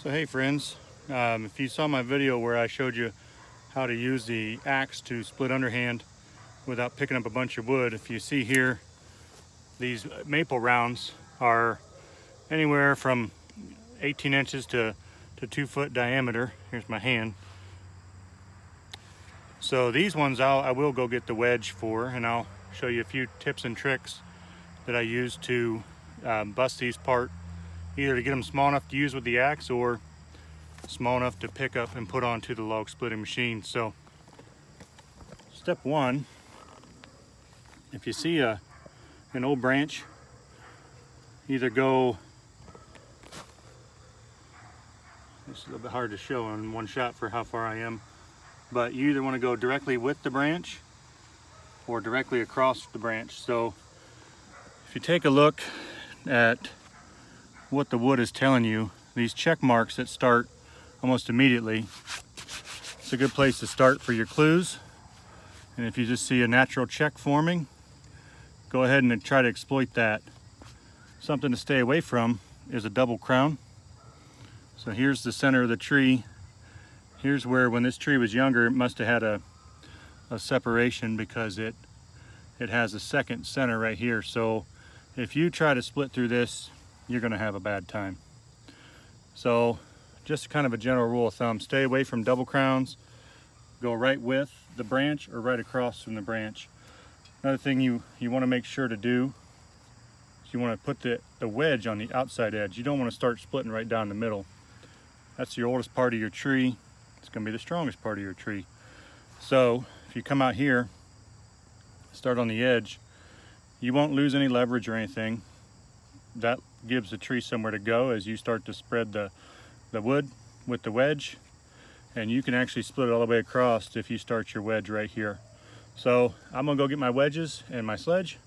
So hey friends, if you saw my video where I showed you how to use the axe to split underhand without picking up a bunch of wood, if you see here, these maple rounds are anywhere from 18 inches to 2 foot diameter. Here's my hand. So these ones I will go get the wedge for, and I'll show you a few tips and tricks that I use to bust these apart, either to get them small enough to use with the axe or small enough to pick up and put onto the log splitting machine. So step one, if you see an old branch, either go, this is a little bit hard to show in one shot for how far I am, but you either want to go directly with the branch or directly across the branch. So if you take a look at what the wood is telling you, these check marks that start almost immediately, it's a good place to start for your clues. And if you just see a natural check forming, go ahead and try to exploit that. Something to stay away from is a double crown. So here's the center of the tree. Here's where, when this tree was younger, it must have had a separation because it has a second center right here. So if you try to split through this, you're going to have a bad time. So just kind of a general rule of thumb, stay away from double crowns. Go right with the branch or right across from the branch. Another thing you want to make sure to do is you want to put the wedge on the outside edge. You don't want to start splitting right down the middle. That's the oldest part of your tree. It's going to be the strongest part of your tree. So if you come out here, start on the edge, you won't lose any leverage or anything. That gives the tree somewhere to go as you start to spread the wood with the wedge, and you can actually split it all the way across if you start your wedge right here. So I'm gonna go get my wedges and my sledge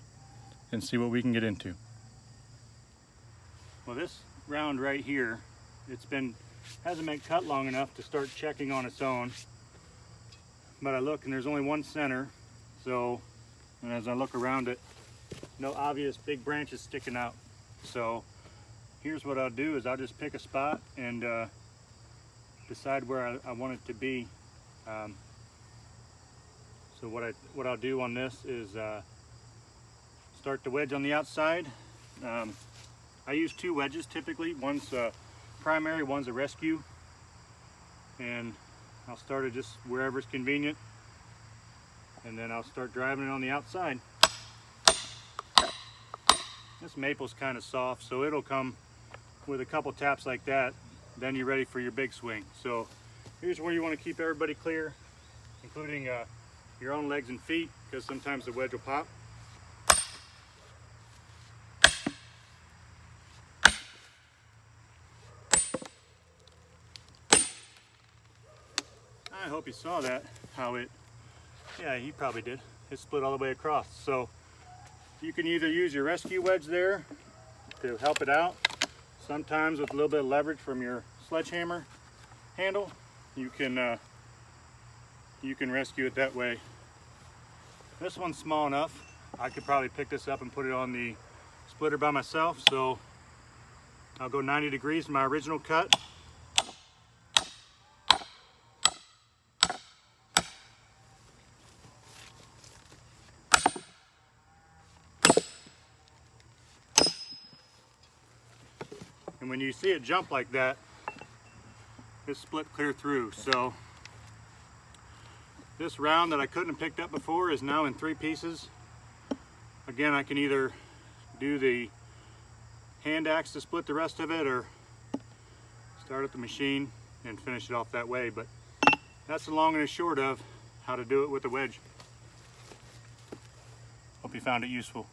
and see what we can get into. Well, this round right here, hasn't been cut long enough to start checking on its own, but I look and there's only one center. So, and as I look around it, no obvious big branches sticking out. So here's what I'll do is I'll just pick a spot and decide where I want it to be. So what I'll do on this is start the wedge on the outside. I use two wedges typically. One's primary, one's a rescue, and I'll start it just wherever's convenient, and then I'll start driving it on the outside. This maple's kind of soft, so it'll come with a couple taps like that, then you're ready for your big swing. So here's where you want to keep everybody clear, including your own legs and feet, because sometimes the wedge will pop. I hope you saw that, yeah, you probably did. It split all the way across. So you can either use your rescue wedge there to help it out. Sometimes with a little bit of leverage from your sledgehammer handle, you can rescue it that way. This one's small enough, I could probably pick this up and put it on the splitter by myself. So I'll go 90 degrees to my original cut. And when you see it jump like that, it's split clear through. So this round that I couldn't have picked up before is now in 3 pieces. Again, I can either do the hand axe to split the rest of it, or start at the machine and finish it off that way. But that's the long and the short of how to do it with the wedge. Hope you found it useful.